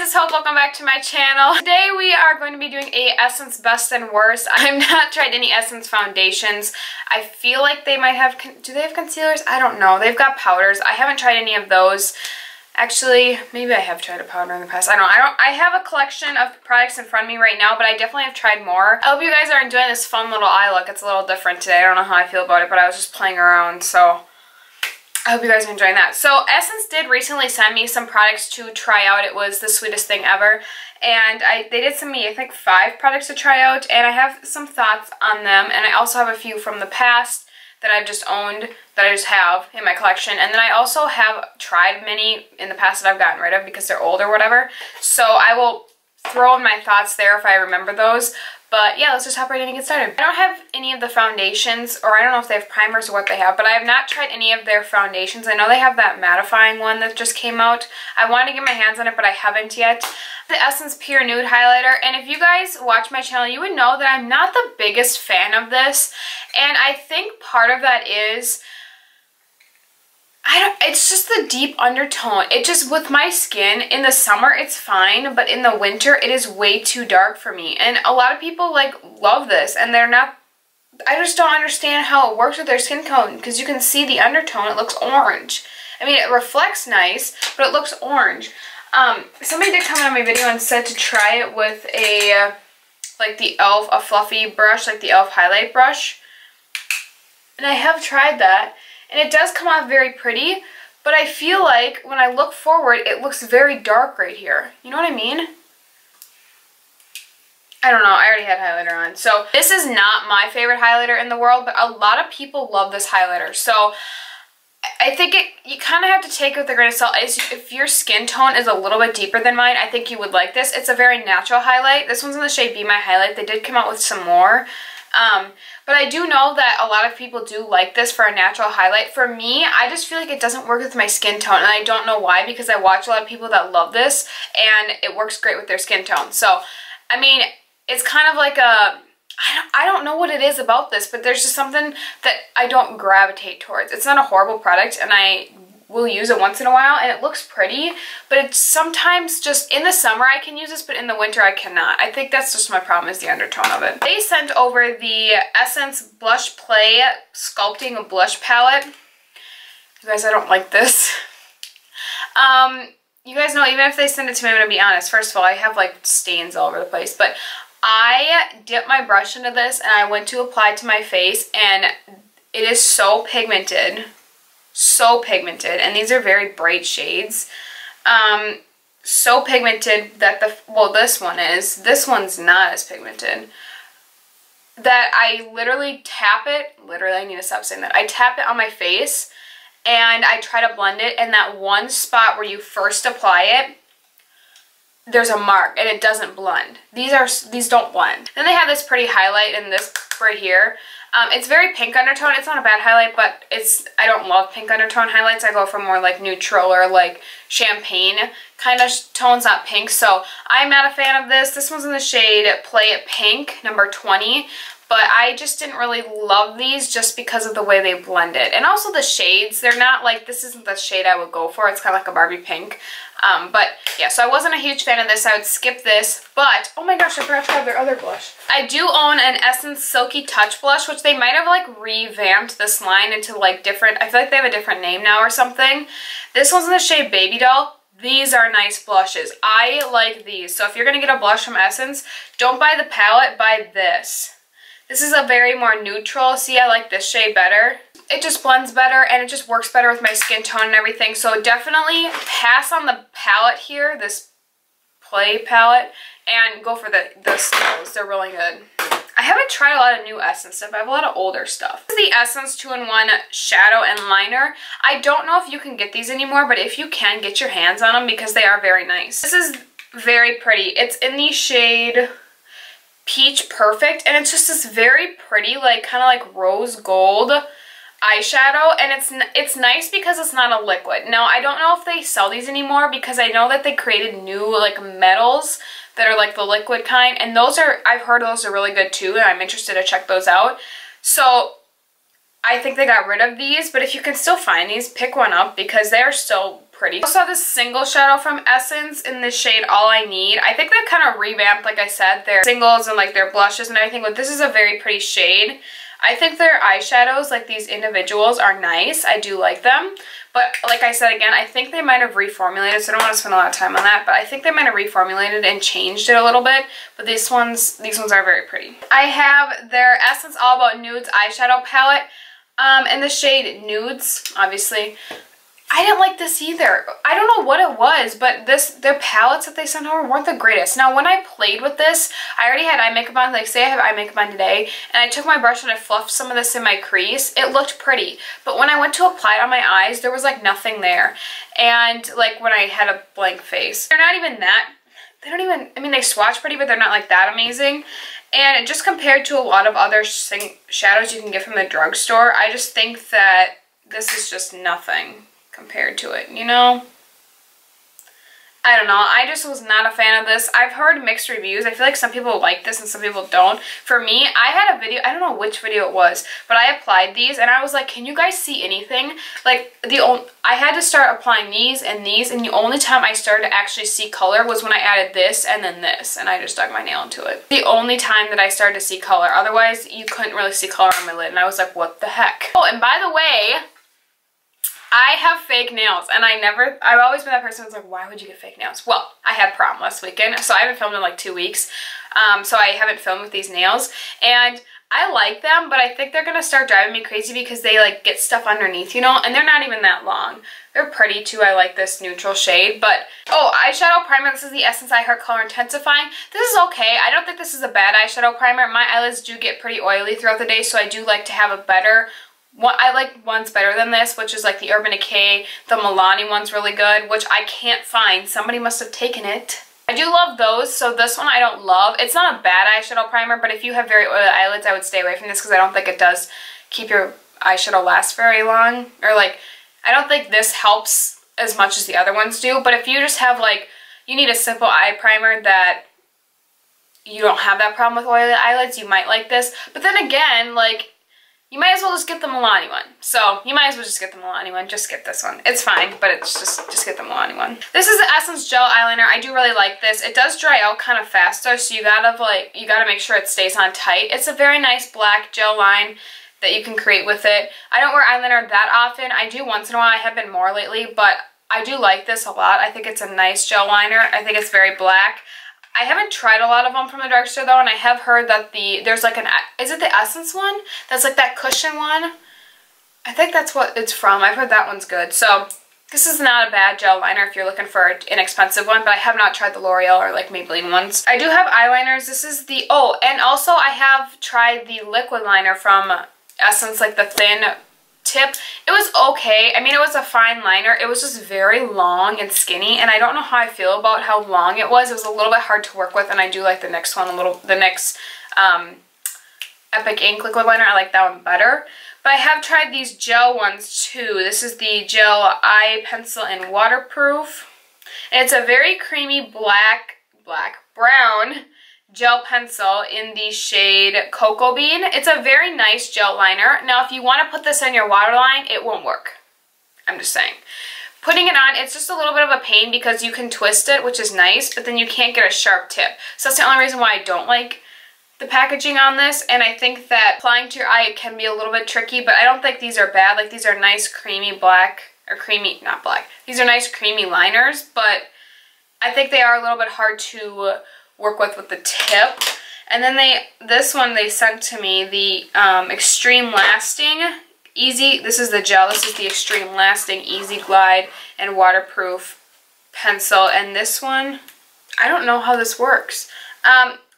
it's Hope. Welcome back to my channel. Today we are going to be doing a Essence Best and Worst. I've not tried any Essence foundations. I feel like they might have, do they have concealers? I don't know. They've got powders. I haven't tried any of those. Actually, maybe I have tried a powder in the past. I have a collection of products in front of me right now, but I definitely have tried more. I hope you guys are enjoying this fun little eye look. It's a little different today. I don't know how I feel about it, but I was just playing around, so I hope you guys are enjoying that. So Essence did recently send me some products to try out. It was the sweetest thing ever. And they did send me, I think, 5 products to try out. And I have some thoughts on them. And I also have a few from the past that I've just owned, that I just have in my collection. And then I also have tried many in the past that I've gotten rid of because they're old or whatever. So I will throw in my thoughts there if I remember those. But yeah, let's just hop right in and get started. I don't have any of the foundations, or I don't know if they have primers or what they have, but I have not tried any of their foundations. I know they have that mattifying one that just came out. I wanted to get my hands on it, but I haven't yet. The Essence Pure Nude Highlighter, and if you guys watch my channel, you would know that I'm not the biggest fan of this, and I think part of that is it's just the deep undertone. It just, with my skin, in the summer it's fine, but in the winter it is way too dark for me. And a lot of people like love this, and they're not, I just don't understand how it works with their skin tone, because you can see the undertone, it looks orange. I mean, it reflects nice, but it looks orange. Somebody did comment on my video and said to try it with a, like the e.l.f., a fluffy brush, like the e.l.f. highlight brush. And I have tried that. And it does come off very pretty, but I feel like when I look forward, it looks very dark right here. You know what I mean? I don't know, I already had highlighter on. So this is not my favorite highlighter in the world, but a lot of people love this highlighter. So I think you kind of have to take it with a grain of salt. If your skin tone is a little bit deeper than mine, I think you would like this. It's a very natural highlight. This one's in the shade Be My Highlight. They did come out with some more. But I do know that a lot of people do like this for a natural highlight. For me, I just feel like it doesn't work with my skin tone, and I don't know why, because I watch a lot of people that love this, and it works great with their skin tone. So, I mean, it's kind of like a, I don't know what it is about this, but there's just something that I don't gravitate towards. It's not a horrible product, and I will use it once in a while, and it looks pretty, but it's sometimes just, in the summer I can use this, but in the winter I cannot. I think that's just my problem, is the undertone of it. They sent over the Essence Blush Play Sculpting Blush Palette. You guys, I don't like this. You guys know, even if they send it to me, I'm going to be honest. First of all, I have like stains all over the place, but I dipped my brush into this and I went to apply it to my face, and it is so pigmented. So pigmented, and these are very bright shades. So pigmented that this one's not as pigmented, that I literally tap it, I need to stop saying that, I tap it on my face and I try to blend it, and that one spot where you first apply it, there's a mark and it doesn't blend. These don't blend. Then they have this pretty highlight in this right here. It's very pink undertone. It's not a bad highlight, but I don't love pink undertone highlights. I go for more like neutral or like champagne kind of tones, not pink. So I'm not a fan of this. This one's in the shade Play It Pink, number 20. But I just didn't really love these just because of the way they blend it. And also the shades, they're not like, this isn't the shade I would go for. It's kind of like a Barbie pink. But yeah, so I wasn't a huge fan of this. I would skip this. But, oh my gosh, I forgot to have their other blush. I do own an Essence Silky Touch blush, which they might have like revamped this line into like different, I feel like they have a different name now or something. This one's in the shade Baby Doll. These are nice blushes. I like these. So if you're going to get a blush from Essence, don't buy the palette, buy this. This is a very more neutral. See, I like this shade better. It just blends better, and it just works better with my skin tone and everything. So definitely pass on the palette here, this Play palette, and go for the Stills. They're really good. I haven't tried a lot of new Essence stuff. I have a lot of older stuff. This is the Essence 2-in-1 Shadow and Liner. I don't know if you can get these anymore, but if you can, get your hands on them because they are very nice. This is very pretty. It's in the shade Peach Perfect, and it's just this very pretty, like kind of like rose gold eyeshadow, and it's nice because it's not a liquid. Now, I don't know if they sell these anymore, because I know that they created new like metals that are like the liquid kind, and those are, I've heard those are really good too, and I'm interested to check those out. So I think they got rid of these, but if you can still find these, pick one up because they're still pretty. I also have this single shadow from Essence in the shade All I Need. I think they've kind of revamped, like I said, their singles and like their blushes and everything, but this is a very pretty shade. I think their eyeshadows, like these individuals, are nice. I do like them. But like I said again, I think they might have reformulated, so I don't want to spend a lot of time on that, but I think they might have reformulated and changed it a little bit. But these ones are very pretty. I have their Essence All About Nudes eyeshadow palette in the shade Nudes, obviously. I didn't like this either. I don't know what it was, but their palettes that they sent over weren't the greatest. Now, when I played with this, I already had eye makeup on. Like, say I have eye makeup on today, and I took my brush and I fluffed some of this in my crease. It looked pretty. But when I went to apply it on my eyes, there was, like, nothing there. And, like, when I had a blank face. They're not even that. They don't even, I mean, they swatch pretty, but they're not, like, that amazing. And just compared to a lot of other shadows you can get from the drugstore, I just think that this is just nothing compared to it, you know? I don't know. I just was not a fan of this. I've heard mixed reviews. I feel like some people like this and some people don't. For me, I had a video, I don't know which video it was, but I applied these and I was like, can you guys see anything? Like, I had to start applying these, and the only time I started to actually see color was when I added this and then this, and I just dug my nail into it. The only time that I started to see color. Otherwise, you couldn't really see color on my lid, and I was like, what the heck? Oh, and by the way, I have fake nails, and I've always been that person who's like, why would you get fake nails? Well, I had prom last weekend, so I haven't filmed in like 2 weeks, so I haven't filmed with these nails, and I like them, but I think they're going to start driving me crazy because they like get stuff underneath, you know, and they're not even that long. They're pretty too. I like this neutral shade, but, oh, eyeshadow primer. This is the Essence I Heart Color Intensifying. This is okay. I don't think this is a bad eyeshadow primer. My eyelids do get pretty oily throughout the day, so I do like to have a better I like ones better than this, which is like the Urban Decay. The Milani one's really good, which I can't find. Somebody must have taken it. I do love those, so this one I don't love. It's not a bad eyeshadow primer, but if you have very oily eyelids, I would stay away from this because I don't think it does keep your eyeshadow last very long. Or like, I don't think this helps as much as the other ones do, but if you just have like, you need a simple eye primer that you don't have that problem with oily eyelids, you might like this. But then again, like, you might as well just get the Milani one. So, you might as well just get the Milani one. Just get this one. It's fine, but it's just get the Milani one. This is the Essence Gel Eyeliner. I do really like this. It does dry out kind of faster, so you gotta make sure it stays on tight. It's a very nice black gel line that you can create with it. I don't wear eyeliner that often. I do once in a while. I have been more lately, but I do like this a lot. I think it's a nice gel liner. I think it's very black. I haven't tried a lot of them from the drugstore though, and I have heard that there's like is it the Essence one? That's like that cushion one? I think that's what it's from. I've heard that one's good. So this is not a bad gel liner if you're looking for an inexpensive one, but I have not tried the L'Oreal or like Maybelline ones. I do have eyeliners. This is the, oh, and also I have tried the liquid liner from Essence, like the thin tip. It was okay. I mean, it was a fine liner. It was just very long and skinny, and I don't know how I feel about how long it was. It was a little bit hard to work with, and I do like the next one the next Epic Ink liquid liner. I like that one better. But I have tried these gel ones too. This is the Gel Eye Pencil in Waterproof. And it's a very creamy brown gel pencil in the shade Cocoa Bean. It's a very nice gel liner. Now, if you want to put this on your waterline, it won't work. I'm just saying. Putting it on, it's just a little bit of a pain because you can twist it, which is nice, but then you can't get a sharp tip. So that's the only reason why I don't like the packaging on this, and I think that applying to your eye, it can be a little bit tricky, but I don't think these are bad. Like, these are nice creamy black, or creamy, not black. These are nice creamy liners, but I think they are a little bit hard to work with the tip. And then this one they sent to me, the Extreme Lasting Easy, this is the gel, this is the Extreme Lasting Easy Glide and Waterproof Pencil. And this one, I don't know how this works.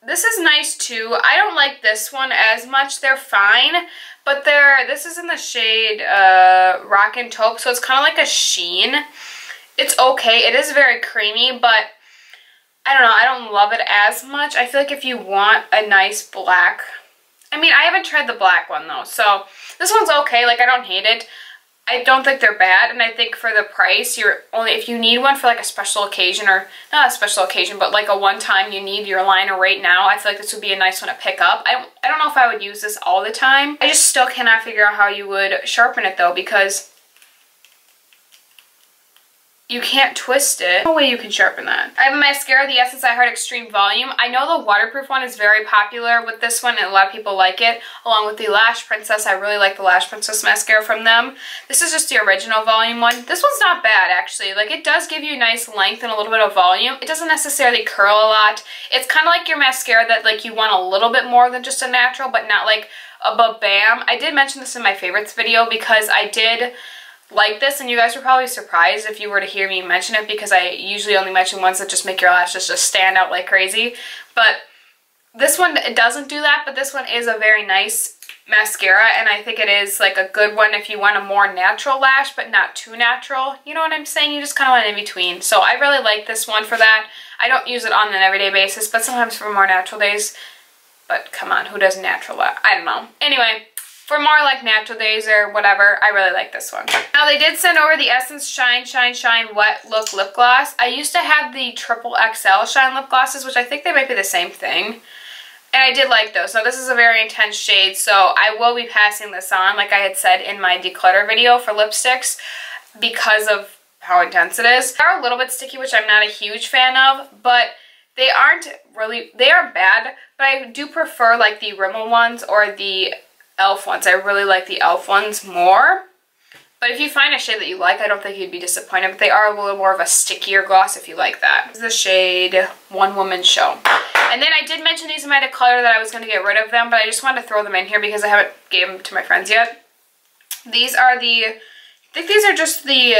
This is nice too. I don't like this one as much. They're fine, but this is in the shade Rockin Taupe, so it's kind of like a sheen. It's okay. It is very creamy, but I don't know, I don't love it as much. I feel like if you want a nice black, I mean, I haven't tried the black one though, so this one's okay. Like, I don't hate it. I don't think they're bad, and I think for the price, if you need one for like a special occasion, or not a special occasion, but like a one-time you need your liner right now, I feel like this would be a nice one to pick up. I don't know if I would use this all the time. I just still cannot figure out how you would sharpen it though, because You can't twist it. No way you can sharpen that. I have a mascara, the Essence I Heart Extreme Volume. I know the waterproof one is very popular with this one and a lot of people like it. Along with the Lash Princess. I really like the Lash Princess mascara from them. This is just the original volume one. This one's not bad actually. Like it does give you nice length and a little bit of volume. It doesn't necessarily curl a lot. It's kind of like your mascara that like you want a little bit more than just a natural, but not like a ba-bam. I did mention this in my favorites video because I did like this, and you guys were probably surprised if you were to hear me mention it because I usually only mention ones that just make your lashes just stand out like crazy. But this one, it doesn't do that, but this one is a very nice mascara, and I think it is like a good one if you want a more natural lash but not too natural. You know what I'm saying? You just kind of want in between. So I really like this one for that. I don't use it on an everyday basis, but sometimes for more natural days. But come on, who does natural lash? I don't know. Anyway, for more like natural days or whatever, I really like this one. Now they did send over the Essence Shine Shine Shine Wet Look Lip Gloss. I used to have the Triple XL Shine Lip Glosses, which I think they might be the same thing. And I did like those. So this is a very intense shade, so I will be passing this on, like I had said in my declutter video for lipsticks, because of how intense it is. They are a little bit sticky, which I'm not a huge fan of, but they aren't really, they are bad, but I do prefer like the Rimmel ones or the e.l.f. ones. I really like the e.l.f. ones more. But if you find a shade that you like, I don't think you'd be disappointed. But they are a little more of a stickier gloss if you like that. This is the shade One Woman Show. And then I did mention these in my declutter that I was going to get rid of them, but I just wanted to throw them in here because I haven't gave them to my friends yet. These are the, I think these are just the,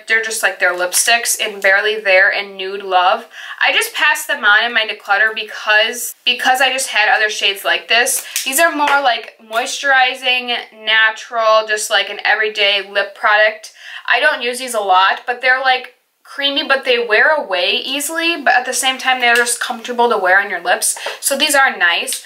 they're just like their lipsticks in Barely There and Nude Love. I just passed them on in my declutter because I just had other shades like this. These are more like moisturizing, natural, just like an everyday lip product. I don't use these a lot, but they're like creamy, but they wear away easily, but at the same time they're just comfortable to wear on your lips. So these are nice.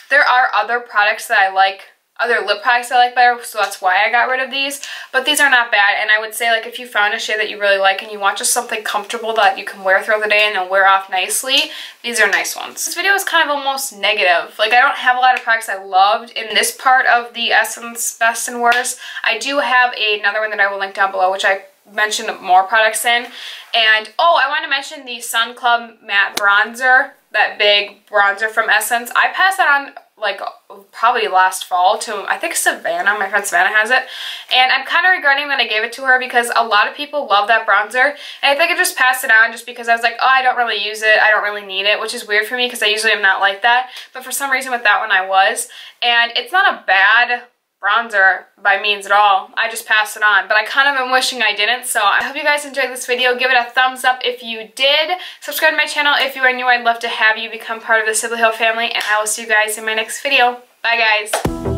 There are other products that I like, other lip products I like better, so that's why I got rid of these. But these are not bad, and I would say like if you found a shade that you really like and you want just something comfortable that you can wear throughout the day and they'll wear off nicely, these are nice ones. This video is kind of almost negative. Like I don't have a lot of products I loved in this part of the Essence Best and Worst. I do have another one that I will link down below, which I mentioned more products in. And oh, I want to mention the Sun Club Matte Bronzer, that big bronzer from Essence. I passed that on like probably last fall to, I think Savannah, my friend Savannah has it, and I'm kind of regretting that I gave it to her because a lot of people love that bronzer, and I think I just passed it on just because I was like, oh, I don't really use it, I don't really need it, which is weird for me because I usually am not like that, but for some reason with that one I was. And it's not a bad bronzer by means at all. I just passed it on, but I kind of am wishing I didn't. So I hope you guys enjoyed this video. Give it a thumbs up if you did. Subscribe to my channel if you are new. I'd love to have you become part of the Sibley Hill family, and I will see you guys in my next video. Bye guys.